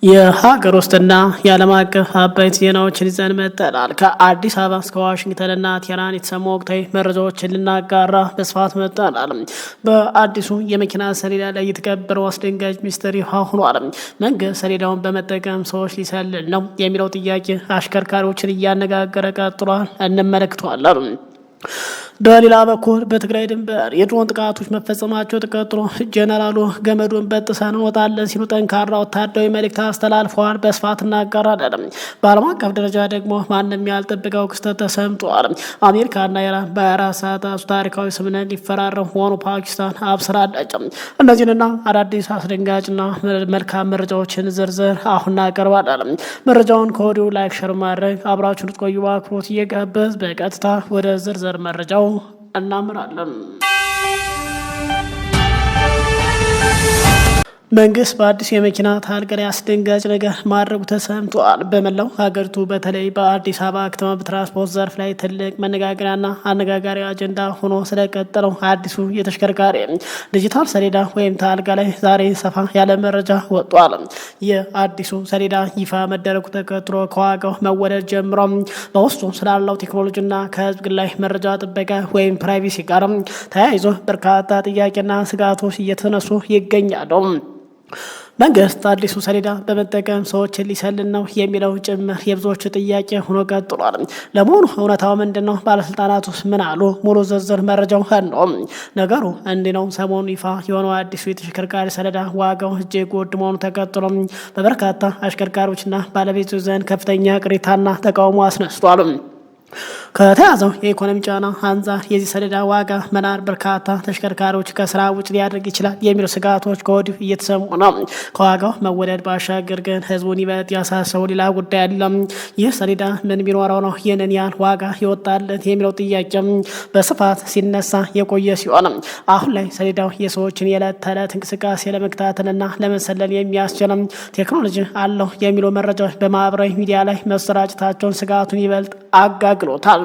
የሀገር ውስጥና የዓለም አቀፍ አበይት ዜናዎችን ይዘን መጥተናል። ከአዲስ አበባ እስከ ዋሽንግተንና ቴህራን የተሰሙ ወቅታዊ መረጃዎችን ልናጋራ በስፋት መጥተናል። በአዲሱ የመኪና ሰሌዳ ላይ የተቀበረው አስደንጋጭ ሚስጥር ይፋ ሆኗል። መንግስት ሰሌዳውን በመጠቀም ሰዎች ሊሰልል ነው የሚለው ጥያቄ አሽከርካሪዎችን እያነጋገረ ቀጥሏል። እንመለከተዋለን። በሌላ በኩል በትግራይ ድንበር የድሮን ጥቃቶች መፈጸማቸው ተቀጥሎ ጄኔራሉ ገመዱን በጥሰን እንወጣለን ሲሉ ጠንካራ ወታደራዊ መልእክት አስተላልፈዋል። በስፋት እናጋራለን። በዓለም አቀፍ ደረጃ ደግሞ ማንም ያልጠበቀው ክስተት ተሰምቷል። አሜሪካና ኢራን በ24 ሰዓታት ታሪካዊ ስምምነት ሊፈራረሙ መሆኑ ፓኪስታን አብስራለች። እነዚህንና አዳዲስ አስደንጋጭና መልካም መረጃዎችን ዝርዝር አሁን እናቀርባለን። መረጃውን ከወዲሁ ላይክ፣ ሸር ማድረግ አብራችሁን ልትቆዩ በአክብሮት እየጋበዝ በቀጥታ ወደ ዝርዝር መረጃው እናምራለን። መንግስት በአዲስ የመኪና ታርጋ ላይ አስደንጋጭ ነገር ማድረጉ ተሰምቷል። በመላው ሀገሪቱ በተለይ በአዲስ አበባ ከተማ በትራንስፖርት ዘርፍ ላይ ትልቅ መነጋገሪያና አነጋጋሪ አጀንዳ ሆኖ ስለቀጠለው አዲሱ የተሽከርካሪ ዲጂታል ሰሌዳ ወይም ታርጋ ላይ ዛሬ ሰፋ ያለ መረጃ ወጥቷል። የአዲሱ ሰሌዳ ይፋ መደረጉ ተከትሎ ከዋጋው መወደድ ጀምሮ በውስጡ ስላለው ቴክኖሎጂና ከህዝብ ላይ መረጃ ጥበቃ ወይም ፕራይቬሲ ጋር ተያይዞ በርካታ ጥያቄና ስጋቶች እየተነሱ ይገኛሉ። መንግስት አዲሱ ሰሌዳ በመጠቀም ሰዎችን ሊሰልል ነው የሚለው ጭምር የብዙዎቹ ጥያቄ ሆኖ ቀጥሏል። ለመሆኑ እውነታው ምንድን ነው? ባለስልጣናቱ ምን አሉ? ሙሉ ዝርዝር መረጃው ነው። ነገሩ እንዲህ ነው። ሰሞኑ ይፋ የሆነው አዲሱ የተሽከርካሪ ሰሌዳ ዋጋው እጅግ ውድ መሆኑ ተቀጥሎ በበርካታ አሽከርካሪዎችና ባለቤቶች ዘንድ ከፍተኛ ቅሬታና ተቃውሞ አስነስቷል። ከተያዘው የኢኮኖሚ ጫና አንጻር የዚህ ሰሌዳ ዋጋ መናር በርካታ ተሽከርካሪዎች ከስራ ውጭ ሊያደርግ ይችላል የሚሉ ስጋቶች ከወዲሁ እየተሰሙ ነው። ከዋጋው መወደድ ባሻገር ግን ህዝቡን ይበልጥ ያሳሰቡ ሌላ ጉዳይ አለ። ይህ ሰሌዳ ምን ቢኖረው ነው ይህንን ያህል ዋጋ ይወጣለት የሚለው ጥያቄ በስፋት ሲነሳ የቆየ ሲሆን አሁን ላይ ሰሌዳው የሰዎችን የዕለት ተዕለት እንቅስቃሴ ለመከታተልና ለመሰለል የሚያስችል ቴክኖሎጂ አለው የሚሉ መረጃዎች በማህበራዊ ሚዲያ ላይ መሰራጨታቸውን ስጋቱን ይበልጥ አጋግሎታል።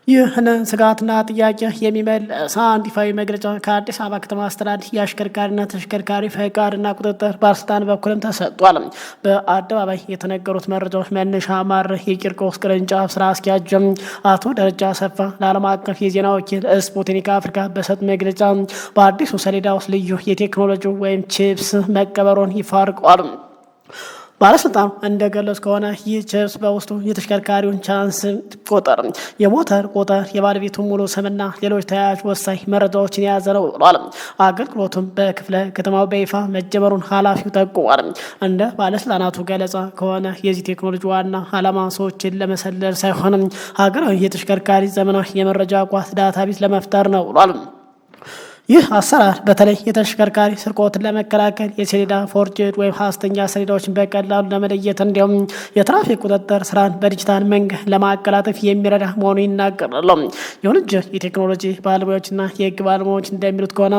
ይህን ስጋትና ጥያቄ የሚመልስ አንድ ይፋዊ መግለጫ ከአዲስ አበባ ከተማ አስተዳደር የአሽከርካሪና ተሽከርካሪ ፈቃድና ቁጥጥር ባለስልጣን በኩልም ተሰጥቷል። በአደባባይ የተነገሩት መረጃዎች መነሻ ማድረግ የቂርቆስ ቅርንጫፍ ስራ አስኪያጅ አቶ ደረጃ አሰፋ ለዓለም አቀፍ የዜና ወኪል ስፑትኒክ አፍሪካ በሰጥ መግለጫ በአዲሱ ሰሌዳ ውስጥ ልዩ የቴክኖሎጂ ወይም ቺፕስ መቀበሩን ይፋ አድርገዋል። ባለስልጣኑ እንደገለጹ ከሆነ ይህ ቺፕስ በውስጡ የተሽከርካሪውን ቻንስ ቁጥር፣ የሞተር ቁጥር፣ የባለቤቱን ሙሉ ስምና ሌሎች ተያያዥ ወሳኝ መረጃዎችን የያዘ ነው ብሏል። አገልግሎቱም በክፍለ ከተማው በይፋ መጀመሩን ኃላፊው ጠቁሟል። እንደ ባለስልጣናቱ ገለጻ ከሆነ የዚህ ቴክኖሎጂ ዋና ዓላማ ሰዎችን ለመሰለል ሳይሆንም ሀገራዊ የተሽከርካሪ ዘመናዊ የመረጃ ቋት ዳታቤዝ ለመፍጠር ነው ብሏል። ይህ አሰራር በተለይ የተሽከርካሪ ስርቆትን ለመከላከል የሰሌዳ ፎርጅድ ወይም ሀሰተኛ ሰሌዳዎችን በቀላሉ ለመለየት እንዲሁም የትራፊክ ቁጥጥር ስራን በዲጂታል መንገድ ለማቀላጠፍ የሚረዳ መሆኑ ይናገራሉ። ይሁን እንጂ የቴክኖሎጂ ባለሙያዎችና የህግ ባለሙያዎች እንደሚሉት ከሆነ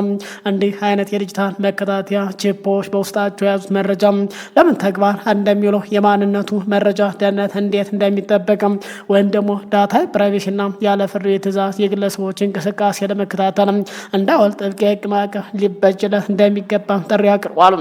እንዲህ አይነት የዲጂታል መከታተያ ቺፖች በውስጣቸው የያዙት መረጃ ለምን ተግባር እንደሚውለው፣ የማንነቱ መረጃ ደህንነት እንዴት እንደሚጠበቅም ወይም ደግሞ ዳታ ፕራይቬሲና ያለ ፍርድ ቤት ትዕዛዝ የግለሰቦች እንቅስቃሴ ለመከታተል እንዳይወል ጥብቅ የህግ ማዕቀፍ ሊበጅለት እንደሚገባ ጥሪ አቅርቧል።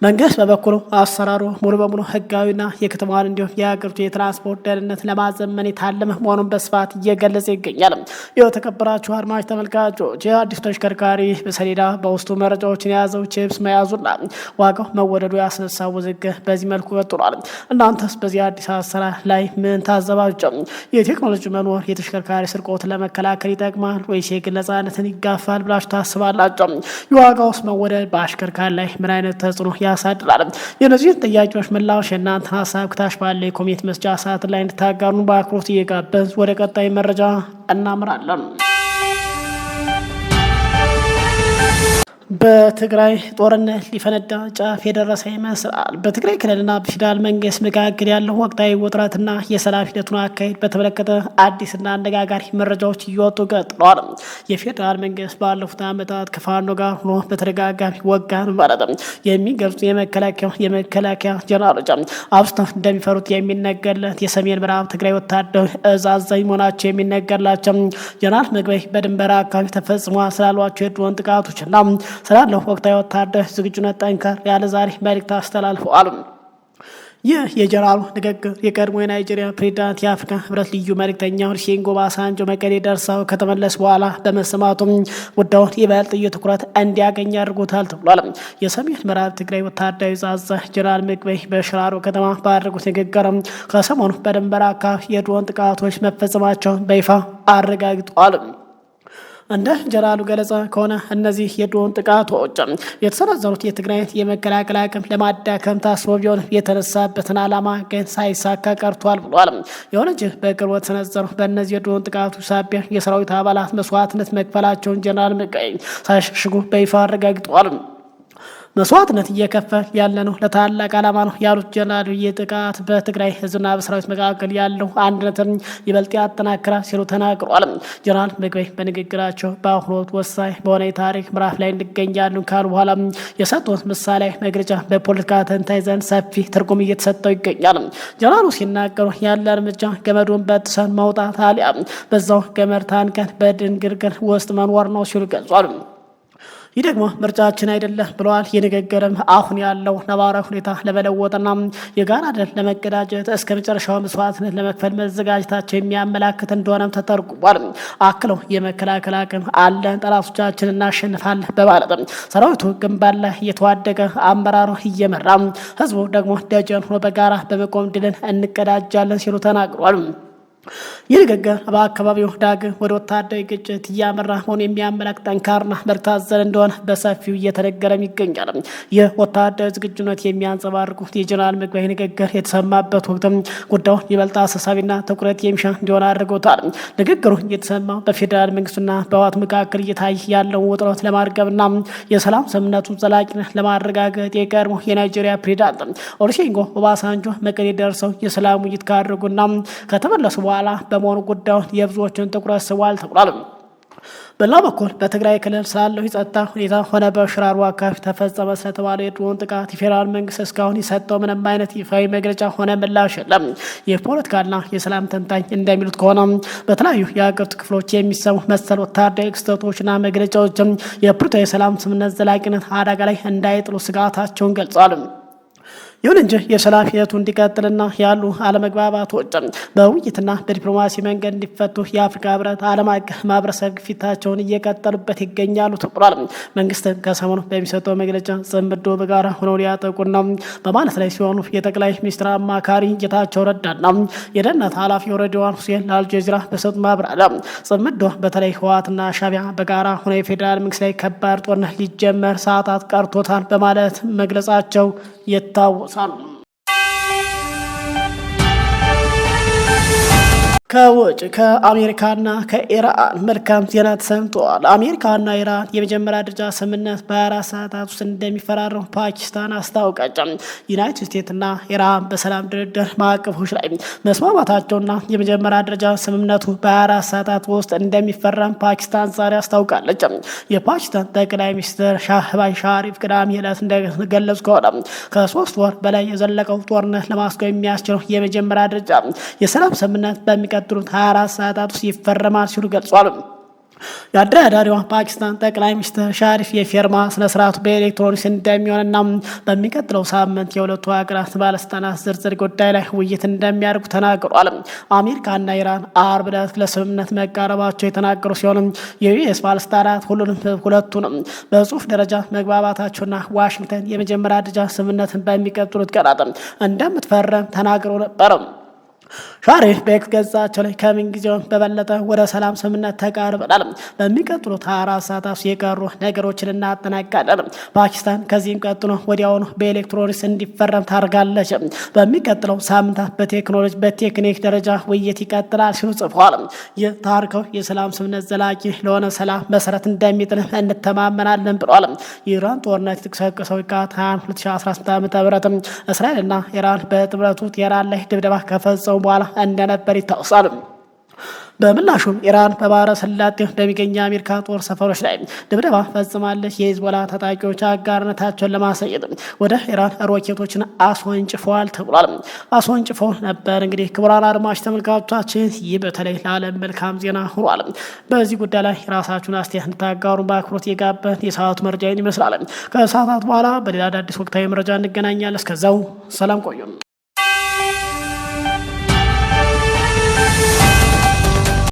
መንግስት በበኩሉ አሰራሩ ሙሉ በሙሉ ህጋዊና የከተማዋን እንዲሁም የሀገሪቱ የትራንስፖርት ደህንነት ለማዘመን የታለመ መሆኑን በስፋት እየገለጸ ይገኛል። የተከበራችሁ አድማጭ ተመልካቾች የአዲሱ ተሽከርካሪ ሰሌዳ በውስጡ መረጃዎችን የያዘው ቺፕስ መያዙና ዋጋው መወደዱ ያስነሳው ውዝግብ በዚህ መልኩ ቀጥሏል። እናንተስ በዚህ አዲስ አሰራር ላይ ምን ታዘባችሁ? የቴክኖሎጂ መኖር የተሽከርካሪ ስርቆትን ለመከላከል ይጠቅማል ወይስ የግል ነጻነትን ይጋፋል ብላችሁ ታስባላችሁ? የዋጋውስ መወደድ በአሽከርካሪ ላይ ምን አይነት ተጽዕኖ ያሳድራል? የነዚህን ጥያቄዎች ምላሽ የእናንተ ሀሳብ ከታች ባለ የኮሜንት መስጫ ሰዓት ላይ እንድታጋሩ በአክብሮት እየጋበዝ ወደ ቀጣይ መረጃ እናምራለን። በትግራይ ጦርነት ሊፈነዳ ጫፍ የደረሰ ይመስላል። በትግራይ ክልልና በፌዴራል መንግስት መካከል ያለው ወቅታዊ ውጥረትና የሰላም ሂደቱን አካሄድ በተመለከተ አዲስና አነጋጋሪ መረጃዎች እየወጡ ቀጥለዋል። የፌዴራል መንግስት ባለፉት ዓመታት ከፋኖ ጋር ሆኖ በተደጋጋሚ ወጋን ማለት የሚገልጹ የመከላከያ ጀነራሎች አብዝተው እንደሚፈሩት የሚነገርለት የሰሜን ምዕራብ ትግራይ ወታደር እዝ አዛዥ መሆናቸው የሚነገርላቸው ጀነራል ምግበይ በድንበር አካባቢ ተፈጽሟል ስላሏቸው የድሮን ጥቃቶችና ስላለው ወቅታዊ ወታደራዊ ዝግጁነት ጠንከር ያለ ዛሬ መልእክት አስተላልፈዋል። ይህ የጀነራሉ ንግግር የቀድሞ የናይጄሪያ ፕሬዚዳንት የአፍሪካ ህብረት ልዩ መልእክተኛ ኦሉሴጉን ኦባሳንጆ መቀሌ ደርሰው ከተመለሱ በኋላ በመሰማቱም ጉዳዩን ይበልጥ ትኩረት እንዲያገኝ አድርጎታል ተብሏል። የሰሜን ምዕራብ ትግራይ ወታደራዊ አዛዥ ጀነራል ምግበይ በሽራሮ ከተማ ባደረጉት ንግግር ከሰሞኑ በድንበር አካባቢ የድሮን ጥቃቶች መፈጸማቸውን በይፋ አረጋግጠዋል። እንደ ጀነራሉ ገለጻ ከሆነ እነዚህ የድሮን ጥቃቶች የተሰነዘሩት የትግራይ የመከላከል አቅም ለማዳከም ታስቦ ቢሆን የተነሳበትን ዓላማ ግን ሳይሳካ ቀርቷል ብሏል። ይሁን እንጂ በቅርቡ የተሰነዘሩ በእነዚህ የድሮን ጥቃቶች ሳቢያ የሰራዊት አባላት መስዋዕትነት መክፈላቸውን ጀነራል ምግበይ ሳይሸሽጉ በይፋ አረጋግጠዋል። መስዋዕትነት እየከፈል ያለ ነው ለታላቅ ዓላማ ነው ያሉት ጀነራሉ የጥቃት በትግራይ ህዝብና በሰራዊት መካከል ያለው አንድነትን ይበልጥ ያጠናክራል ሲሉ ተናግረዋል። ጀነራል ምግበይ በንግግራቸው በአሁኑ ወቅት ወሳኝ በሆነ የታሪክ ምዕራፍ ላይ እንገኛለን ካሉ በኋላ የሰጡት ምሳሌ መግለጫ በፖለቲካ ተንታኝ ዘንድ ሰፊ ትርጉም እየተሰጠው ይገኛል። ጀነራሉ ሲናገሩ ያለ እርምጃ ገመዱን በጥሰን መውጣት አሊያም በዛው ገመድ ታንቀን በድንግርግር ውስጥ መኖር ነው ሲሉ ገልጿል። ይህ ደግሞ ምርጫችን አይደለም ብለዋል። የንግግርም አሁን ያለው ነባራዊ ሁኔታ ለመለወጥና የጋራ ድል ለመቀዳጀት እስከ መጨረሻው መስዋዕትነት ለመክፈል መዘጋጀታቸው የሚያመላክት እንደሆነም ተተርጉሟል። አክለው የመከላከል አቅም አለን፣ ጠላቶቻችንን እናሸንፋለን በማለት ሰራዊቱ ግንባር ላይ እየተዋደቀ አመራሩ እየመራ ህዝቡ ደግሞ ደጀን ሆኖ በጋራ በመቆም ድልን እንቀዳጃለን ሲሉ ተናግሯል። ይህ ንግግር በአካባቢው ዳግም ወደ ወታደራዊ ግጭት እያመራ መሆኑ የሚያመላክት ጠንካራና መልዕክት አዘል እንደሆነ በሰፊው እየተነገረም ይገኛል። ይህ ወታደራዊ ዝግጁነት የሚያንጸባርቁት የጀነራል ምግበይ ንግግር የተሰማበት ወቅትም ጉዳዩን ይበልጥ አሳሳቢና ትኩረት የሚሻ እንዲሆን አድርጎታል። ንግግሩ የተሰማው በፌዴራል መንግስቱና በህወሓት መካከል እየታየ ያለውን ውጥረት ለማርገብና የሰላም ስምምነቱን ዘላቂነት ለማረጋገጥ የቀድሞ የናይጄሪያ ፕሬዚዳንት ኦሉሴጉን ኦባሳንጆ መቀሌ ደርሰው የሰላም ውይይት ካደረጉና ከተመለሱ በኋላ በመሆኑ ጉዳዩን የብዙዎችን ትኩረት ስቧል ተብሏል። በሌላ በኩል በትግራይ ክልል ስላለው የጸጥታ ሁኔታ ሆነ በሽራሮ አካባቢ ተፈጸመ ስለተባለው የድሮን ጥቃት የፌዴራል መንግስት እስካሁን የሰጠው ምንም አይነት ይፋዊ መግለጫ ሆነ ምላሽ የለም። የፖለቲካና የሰላም ተንታኝ እንደሚሉት ከሆነ በተለያዩ የሀገሪቱ ክፍሎች የሚሰሙ መሰል ወታደራዊ ክስተቶችና መግለጫዎችም የፕሪቶሪያ የሰላም ስምምነት ዘላቂነት አደጋ ላይ እንዳይጥሉ ስጋታቸውን ገልጸዋል። ይሁን እንጂ የሰላም ሂደቱ እንዲቀጥልና ያሉ አለመግባባቶች በውይይትና በዲፕሎማሲ መንገድ እንዲፈቱ የአፍሪካ ህብረት ዓለም አቀፍ ማህበረሰብ ግፊታቸውን እየቀጠሉበት ይገኛሉ ተብሏል። መንግስት ከሰሞኑ በሚሰጠው መግለጫ ጽምዶ በጋራ ሆነው ሊያጠቁና በማለት ላይ ሲሆኑ የጠቅላይ ሚኒስትር አማካሪ ጌታቸው ረዳና የደህንነት ኃላፊው ሬድዋን ሁሴን ለአልጀዚራ በሰጡት ማብራሪያ ጽምዶ በተለይ ህወሓትና ሻዕቢያ በጋራ ሆነው የፌዴራል መንግስት ላይ ከባድ ጦርነት ሊጀመር ሰዓታት ቀርቶታል በማለት መግለጻቸው ይታወሳል። ከውጭ ከአሜሪካና ከኢራን መልካም ዜና ተሰምተዋል። አሜሪካና ኢራን የመጀመሪያ ደረጃ ስምምነት በ24 ሰዓታት ውስጥ እንደሚፈራረሙ ፓኪስታን አስታወቀች። ዩናይትድ ስቴትስና ኢራን በሰላም ድርድር ማዕቀፎች ላይ መስማማታቸውና የመጀመሪያ ደረጃ ስምምነቱ በ24 ሰዓታት ውስጥ እንደሚፈረም ፓኪስታን ዛሬ አስታውቃለች። የፓኪስታን ጠቅላይ ሚኒስትር ሻህባዝ ሻሪፍ ቅዳሜ ዕለት እንደገለጹ ከሆነ ከ3 ወር በላይ የዘለቀው ጦርነት ለማስቆም የሚያስችለው የመጀመሪያ ደረጃ የሰላም ስምምነት በሚቀጥሉት 24 ሰዓታት ውስጥ ይፈረማል ሲሉ ገልጿል። የአደራዳሪዋ ፓኪስታን ጠቅላይ ሚኒስትር ሻሪፍ የፊርማ ስነስርዓቱ በኤሌክትሮኒክስ እንደሚሆንና በሚቀጥለው ሳምንት የሁለቱ ሀገራት ባለስልጣናት ዝርዝር ጉዳይ ላይ ውይይት እንደሚያደርጉ ተናግሯል። አሜሪካና ኢራን አርብ ዕለት ለስምምነት መቃረባቸው የተናገሩ ሲሆን የዩኤስ ባለስልጣናት ሁለቱንም በጽሁፍ ደረጃ መግባባታቸውና ዋሽንግተን የመጀመሪያ ደረጃ ስምምነትን በሚቀጥሉት ቀናት እንደምትፈረም ተናግረው ነበር። ሻሪፍ በኤክስ ገጻቸው ላይ ከምን ጊዜውም በበለጠ ወደ ሰላም ስምምነት ተቃርበናል። በሚቀጥሉት 24 ሰዓታት የቀሩ ነገሮችን እናጠናቅቃለን። ፓኪስታን ከዚህም ቀጥሎ ወዲያውኑ በኤሌክትሮኒክስ እንዲፈረም ታደርጋለች። በሚቀጥለው ሳምንታት በቴክኖሎጂ በቴክኒክ ደረጃ ውይይት ይቀጥላል ሲሉ ጽፏል። ይህ ታሪካዊ የሰላም ስምምነት ዘላቂ ለሆነ ሰላም መሰረት እንደሚጥል እንተማመናለን ብሏል። የኢራን ጦርነት የተቀሰቀሰው የካቲት 2018 ዓ.ም እስራኤልና ኢራን በጥምረቱ ቴህራን ላይ ድብደባ ከፈጸሙ በኋላ እንደነበር ይታወሳል። በምላሹም ኢራን በባህረ ሰላጤው በሚገኙ የአሜሪካ ጦር ሰፈሮች ላይ ድብደባ ፈጽማለች። የሂዝቦላ ታጣቂዎች አጋርነታቸውን ለማሳየት ወደ ኢራን ሮኬቶችን አስወንጭፈዋል ተብሏል። አስወንጭፈው ነበር። እንግዲህ ክቡራን አድማጭ ተመልካቾቻችን ይህ በተለይ ለዓለም መልካም ዜና ሆኗል። በዚህ ጉዳይ ላይ ራሳችሁን አስተያየት እንድታጋሩ በአክብሮት የጋበን የሰዓቱ መረጃ ይመስላል። ከሰዓታት በኋላ በሌላ አዳዲስ ወቅታዊ መረጃ እንገናኛለን። እስከዛው ሰላም ቆዩን።